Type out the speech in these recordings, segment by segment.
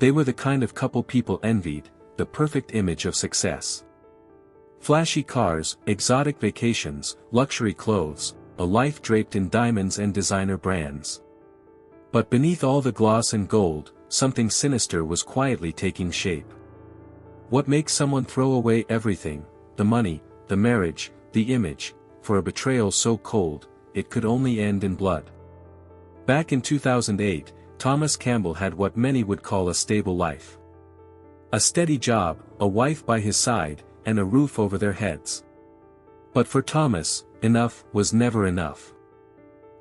They were the kind of couple people envied, the perfect image of success. Flashy cars, exotic vacations, luxury clothes, a life draped in diamonds and designer brands. But beneath all the gloss and gold, something sinister was quietly taking shape. What makes someone throw away everything, the money, the marriage, the image, for a betrayal so cold, it could only end in blood? Back in 2008, Thomas Campbell had what many would call a stable life. A steady job, a wife by his side, and a roof over their heads. But for Thomas, enough was never enough.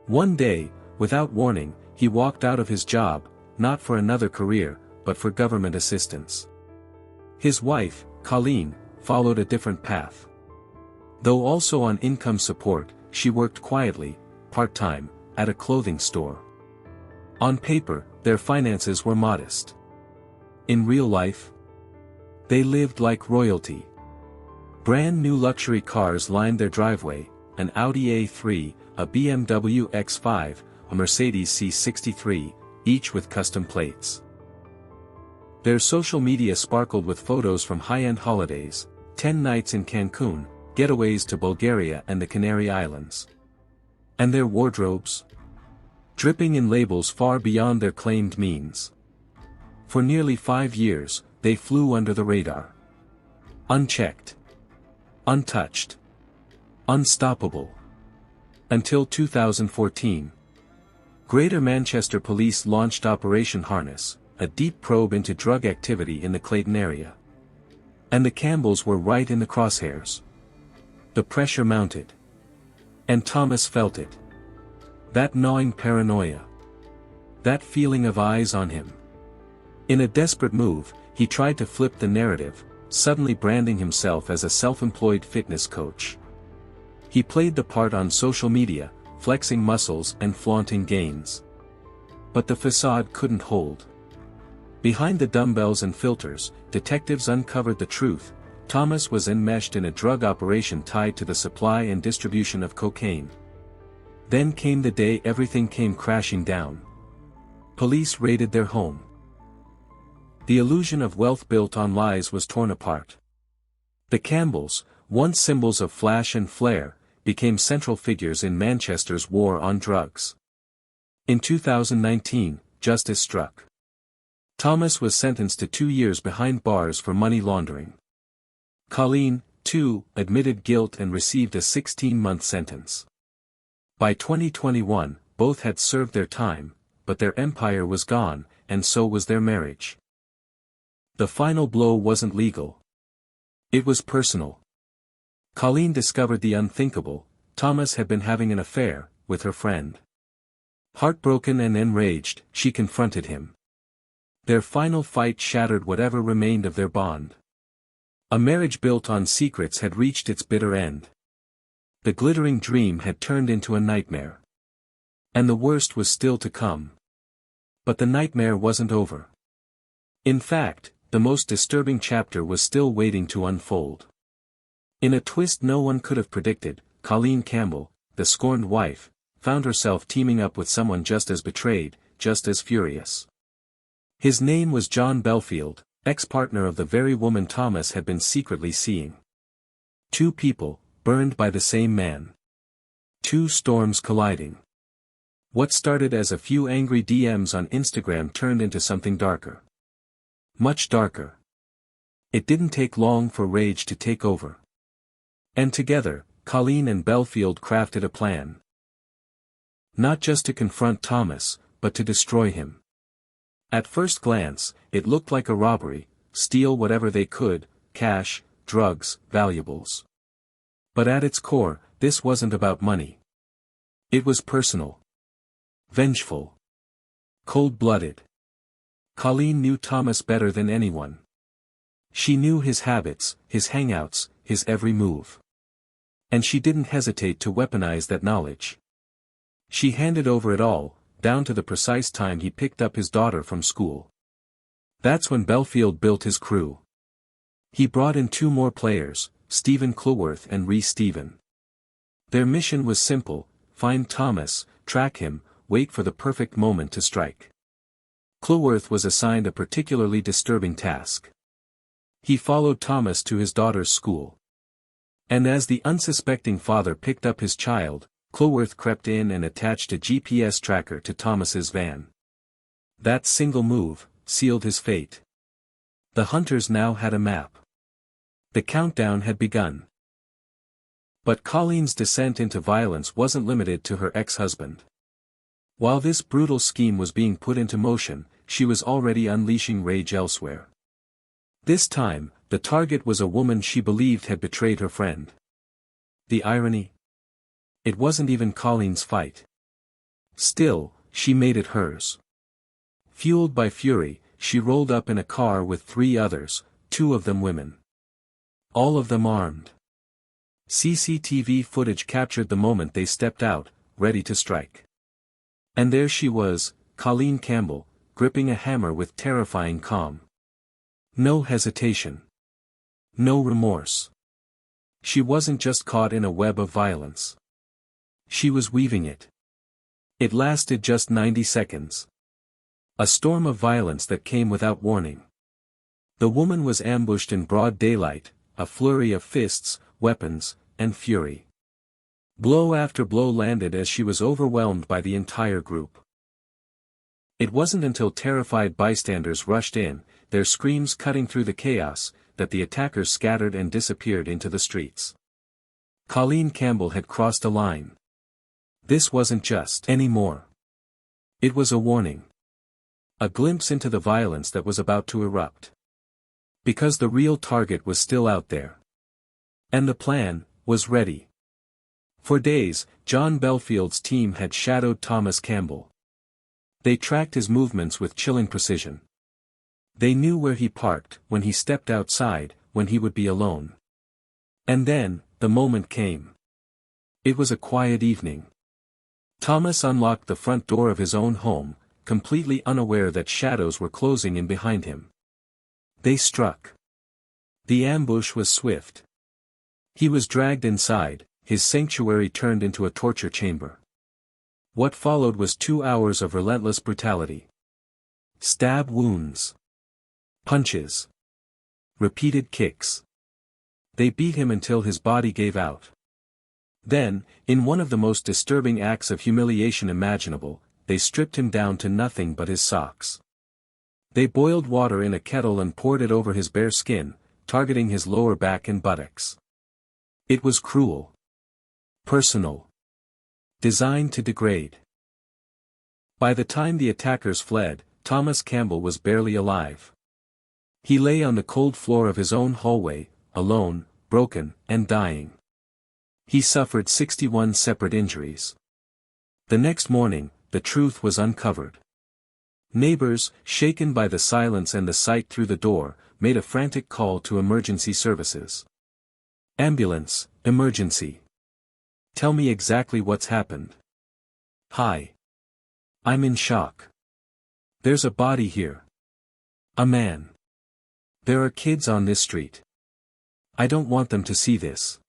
One day, without warning, he walked out of his job, not for another career, but for government assistance. His wife, Colleen, followed a different path. Though also on income support, she worked quietly, part-time, at a clothing store. On paper, their finances were modest. In real life, they lived like royalty. Brand new luxury cars lined their driveway, an Audi A3, a BMW X5, a Mercedes C63, each with custom plates. Their social media sparkled with photos from high-end holidays, 10 nights in Cancun, getaways to Bulgaria and the Canary Islands. And their wardrobes? Dripping in labels far beyond their claimed means. For nearly 5 years, they flew under the radar. Unchecked. Untouched. Unstoppable. Until 2014. Greater Manchester Police launched Operation Harness, a deep probe into drug activity in the Clayton area. And the Campbells were right in the crosshairs. The pressure mounted. And Thomas felt it. That gnawing paranoia. That feeling of eyes on him. In a desperate move, he tried to flip the narrative, suddenly branding himself as a self-employed fitness coach. He played the part on social media, flexing muscles and flaunting gains. But the facade couldn't hold. Behind the dumbbells and filters, detectives uncovered the truth. Thomas was enmeshed in a drug operation tied to the supply and distribution of cocaine. Then came the day everything came crashing down. Police raided their home. The illusion of wealth built on lies was torn apart. The Campbells, once symbols of flash and flair, became central figures in Manchester's war on drugs. In 2019, justice struck. Thomas was sentenced to 2 years behind bars for money laundering. Colleen, too, admitted guilt and received a 16-month sentence. By 2021, both had served their time, but their empire was gone, and so was their marriage. The final blow wasn't legal. It was personal. Colleen discovered the unthinkable: Thomas had been having an affair with her friend. Heartbroken and enraged, she confronted him. Their final fight shattered whatever remained of their bond. A marriage built on secrets had reached its bitter end. The glittering dream had turned into a nightmare. And the worst was still to come. But the nightmare wasn't over. In fact, the most disturbing chapter was still waiting to unfold. In a twist no one could have predicted, Colleen Campbell, the scorned wife, found herself teaming up with someone just as betrayed, just as furious. His name was John Belfield, ex-partner of the very woman Thomas had been secretly seeing. Two people, burned by the same man. Two storms colliding. What started as a few angry DMs on Instagram turned into something darker. Much darker. It didn't take long for rage to take over. And together, Colleen and Belfield crafted a plan. Not just to confront Thomas, but to destroy him. At first glance, it looked like a robbery: steal whatever they could, cash, drugs, valuables. But at its core, this wasn't about money. It was personal. Vengeful. Cold-blooded. Colleen knew Thomas better than anyone. She knew his habits, his hangouts, his every move. And she didn't hesitate to weaponize that knowledge. She handed over it all, down to the precise time he picked up his daughter from school. That's when Belfield built his crew. He brought in 2 more players, Stephen Cluworth and Rhys Stephen. Their mission was simple: find Thomas, track him, wait for the perfect moment to strike. Cloworth was assigned a particularly disturbing task. He followed Thomas to his daughter's school. And as the unsuspecting father picked up his child, Cloworth crept in and attached a GPS tracker to Thomas's van. That single move sealed his fate. The hunters now had a map. The countdown had begun. But Colleen's descent into violence wasn't limited to her ex-husband. While this brutal scheme was being put into motion, she was already unleashing rage elsewhere. This time, the target was a woman she believed had betrayed her friend. The irony? It wasn't even Colleen's fight. Still, she made it hers. Fueled by fury, she rolled up in a car with 3 others, 2 of them women. All of them armed. CCTV footage captured the moment they stepped out, ready to strike. And there she was, Colleen Campbell, gripping a hammer with terrifying calm. No hesitation. No remorse. She wasn't just caught in a web of violence. She was weaving it. It lasted just 90 seconds. A storm of violence that came without warning. The woman was ambushed in broad daylight, a flurry of fists, weapons, and fury. Blow after blow landed as she was overwhelmed by the entire group. It wasn't until terrified bystanders rushed in, their screams cutting through the chaos, that the attackers scattered and disappeared into the streets. Colleen Campbell had crossed a line. This wasn't just anymore. It was a warning. A glimpse into the violence that was about to erupt. Because the real target was still out there. And the plan was ready. For days, John Belfield's team had shadowed Thomas Campbell. They tracked his movements with chilling precision. They knew where he parked, when he stepped outside, when he would be alone. And then, the moment came. It was a quiet evening. Thomas unlocked the front door of his own home, completely unaware that shadows were closing in behind him. They struck. The ambush was swift. He was dragged inside, his sanctuary turned into a torture chamber. What followed was 2 hours of relentless brutality. Stab wounds. Punches. Repeated kicks. They beat him until his body gave out. Then, in one of the most disturbing acts of humiliation imaginable, they stripped him down to nothing but his socks. They boiled water in a kettle and poured it over his bare skin, targeting his lower back and buttocks. It was cruel. Personal. Designed to degrade. By the time the attackers fled, Thomas Campbell was barely alive. He lay on the cold floor of his own hallway, alone, broken, and dying. He suffered 61 separate injuries. The next morning, the truth was uncovered. Neighbors, shaken by the silence and the sight through the door, made a frantic call to emergency services. Ambulance, emergency. Tell me exactly what's happened. Hi. I'm in shock. There's a body here. A man. There are kids on this street. I don't want them to see this.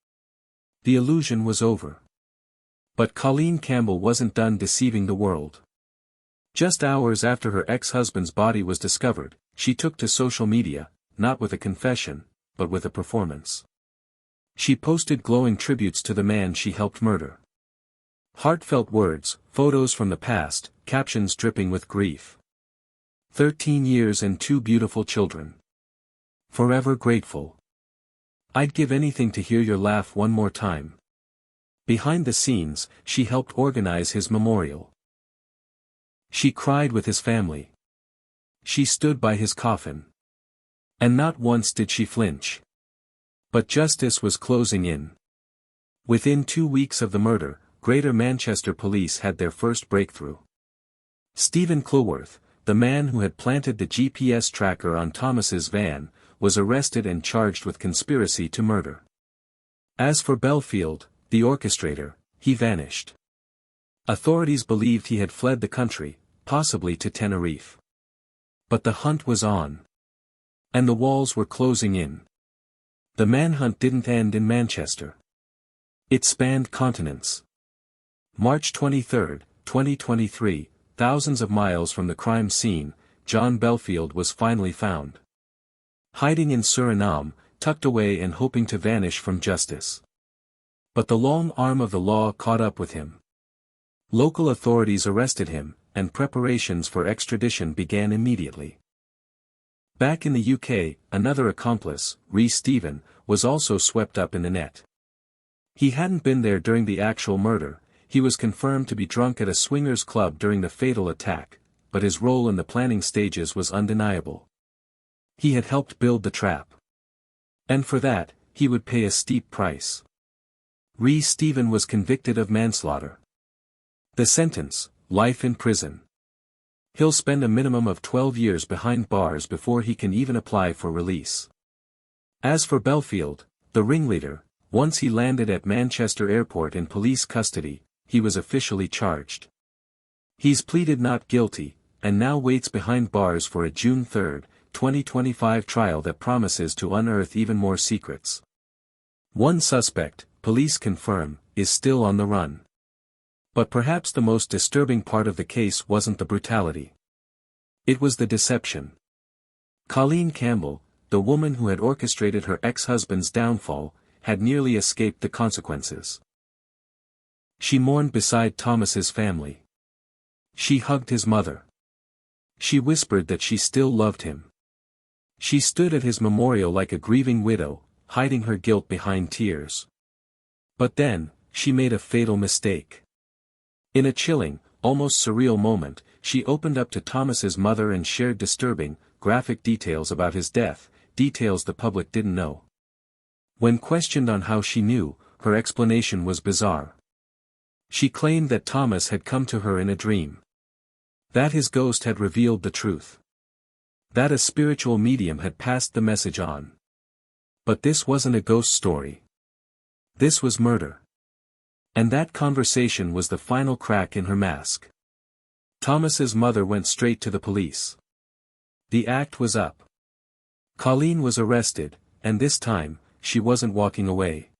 The illusion was over. But Colleen Campbell wasn't done deceiving the world. Just hours after her ex-husband's body was discovered, she took to social media, not with a confession, but with a performance. She posted glowing tributes to the man she helped murder. Heartfelt words, photos from the past, captions dripping with grief. 13 years and 2 beautiful children. Forever grateful. I'd give anything to hear your laugh one more time. Behind the scenes, she helped organize his memorial. She cried with his family. She stood by his coffin. And not once did she flinch. But justice was closing in. Within 2 weeks of the murder, Greater Manchester Police had their first breakthrough. Stephen Cloworth, the man who had planted the GPS tracker on Thomas's van, was arrested and charged with conspiracy to murder. As for Belfield, the orchestrator, he vanished. Authorities believed he had fled the country, possibly to Tenerife. But the hunt was on. And the walls were closing in. The manhunt didn't end in Manchester. It spanned continents. March 23, 2023, thousands of miles from the crime scene, John Belfield was finally found. Hiding in Suriname, tucked away and hoping to vanish from justice. But the long arm of the law caught up with him. Local authorities arrested him, and preparations for extradition began immediately. Back in the UK, another accomplice, Rhys Stephen, was also swept up in the net. He hadn't been there during the actual murder. He was confirmed to be drunk at a swingers club during the fatal attack, but his role in the planning stages was undeniable. He had helped build the trap. And for that, he would pay a steep price. Rhys Stephen was convicted of manslaughter. The sentence, life in prison. He'll spend a minimum of 12 years behind bars before he can even apply for release. As for Belfield, the ringleader, once he landed at Manchester Airport in police custody, he was officially charged. He's pleaded not guilty, and now waits behind bars for a June 3, 2025 trial that promises to unearth even more secrets. One suspect, police confirm, is still on the run. But perhaps the most disturbing part of the case wasn't the brutality. It was the deception. Colleen Campbell, the woman who had orchestrated her ex-husband's downfall, had nearly escaped the consequences. She mourned beside Thomas's family. She hugged his mother. She whispered that she still loved him. She stood at his memorial like a grieving widow, hiding her guilt behind tears. But then, she made a fatal mistake. In a chilling, almost surreal moment, she opened up to Thomas's mother and shared disturbing, graphic details about his death, details the public didn't know. When questioned on how she knew, her explanation was bizarre. She claimed that Thomas had come to her in a dream. That his ghost had revealed the truth. That a spiritual medium had passed the message on. But this wasn't a ghost story. This was murder. And that conversation was the final crack in her mask. Thomas's mother went straight to the police. The act was up. Colleen was arrested, and this time, she wasn't walking away.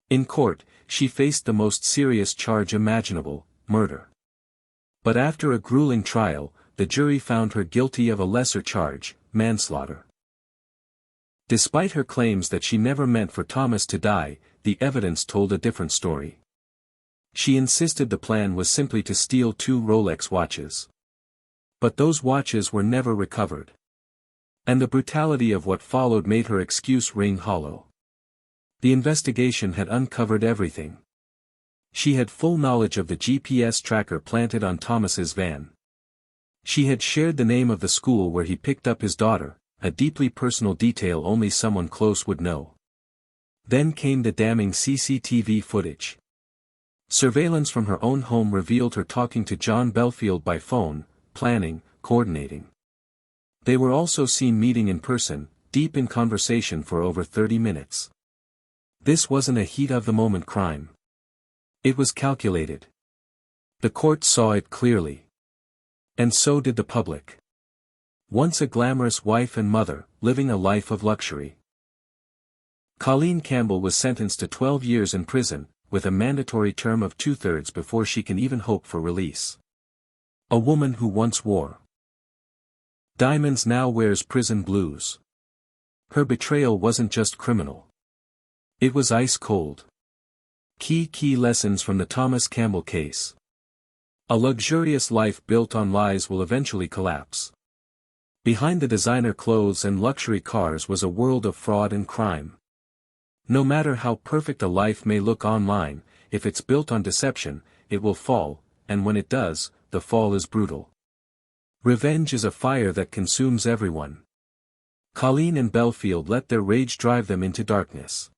In court, she faced the most serious charge imaginable, murder. But after a grueling trial, the jury found her guilty of a lesser charge, manslaughter. Despite her claims that she never meant for Thomas to die, the evidence told a different story. She insisted the plan was simply to steal 2 Rolex watches. But those watches were never recovered. And the brutality of what followed made her excuse ring hollow. The investigation had uncovered everything. She had full knowledge of the GPS tracker planted on Thomas's van. She had shared the name of the school where he picked up his daughter, a deeply personal detail only someone close would know. Then came the damning CCTV footage. Surveillance from her own home revealed her talking to John Belfield by phone, planning, coordinating. They were also seen meeting in person, deep in conversation for over 30 minutes. This wasn't a heat-of-the-moment crime. It was calculated. The court saw it clearly. And so did the public. Once a glamorous wife and mother, living a life of luxury. Colleen Campbell was sentenced to 12 years in prison, with a mandatory term of 2/3 before she can even hope for release. A woman who once wore diamonds now wears prison blues. Her betrayal wasn't just criminal. It was ice cold. Key lessons from the Thomas Campbell case. A luxurious life built on lies will eventually collapse. Behind the designer clothes and luxury cars was a world of fraud and crime. No matter how perfect a life may look online, if it's built on deception, it will fall, and when it does, the fall is brutal. Revenge is a fire that consumes everyone. Colleen and Belfield let their rage drive them into darkness.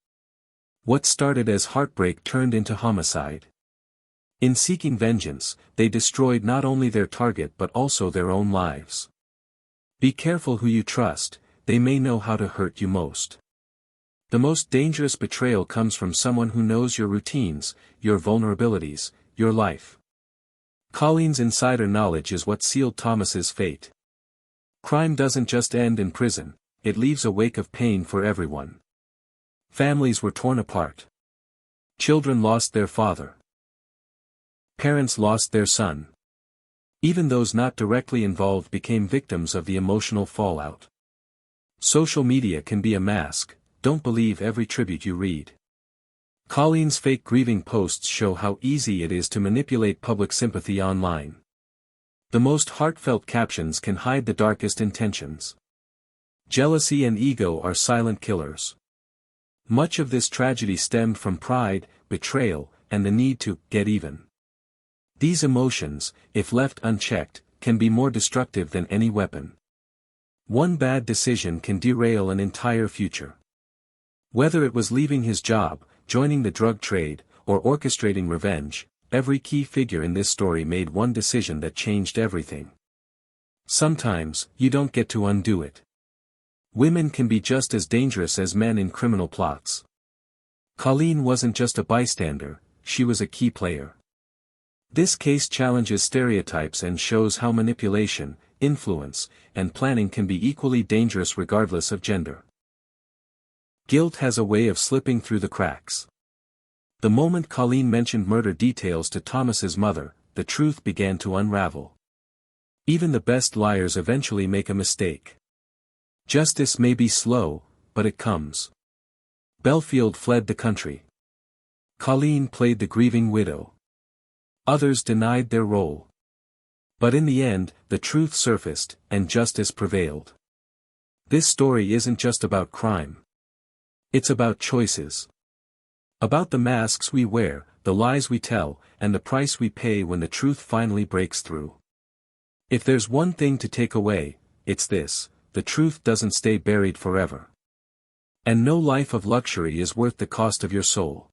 What started as heartbreak turned into homicide. In seeking vengeance, they destroyed not only their target but also their own lives. Be careful who you trust, they may know how to hurt you most. The most dangerous betrayal comes from someone who knows your routines, your vulnerabilities, your life. Colleen's insider knowledge is what sealed Thomas's fate. Crime doesn't just end in prison, it leaves a wake of pain for everyone. Families were torn apart. Children lost their father. Parents lost their son. Even those not directly involved became victims of the emotional fallout. Social media can be a mask, don't believe every tribute you read. Colleen's fake grieving posts show how easy it is to manipulate public sympathy online. The most heartfelt captions can hide the darkest intentions. Jealousy and ego are silent killers. Much of this tragedy stemmed from pride, betrayal, and the need to get even. These emotions, if left unchecked, can be more destructive than any weapon. One bad decision can derail an entire future. Whether it was leaving his job, joining the drug trade, or orchestrating revenge, every key figure in this story made one decision that changed everything. Sometimes, you don't get to undo it. Women can be just as dangerous as men in criminal plots. Colleen wasn't just a bystander, she was a key player. This case challenges stereotypes and shows how manipulation, influence, and planning can be equally dangerous regardless of gender. Guilt has a way of slipping through the cracks. The moment Colleen mentioned murder details to Thomas's mother, the truth began to unravel. Even the best liars eventually make a mistake. Justice may be slow, but it comes. Belfield fled the country. Colleen played the grieving widow. Others denied their role. But in the end, the truth surfaced, and justice prevailed. This story isn't just about crime. It's about choices. About the masks we wear, the lies we tell, and the price we pay when the truth finally breaks through. If there's one thing to take away, it's this: the truth doesn't stay buried forever. And no life of luxury is worth the cost of your soul.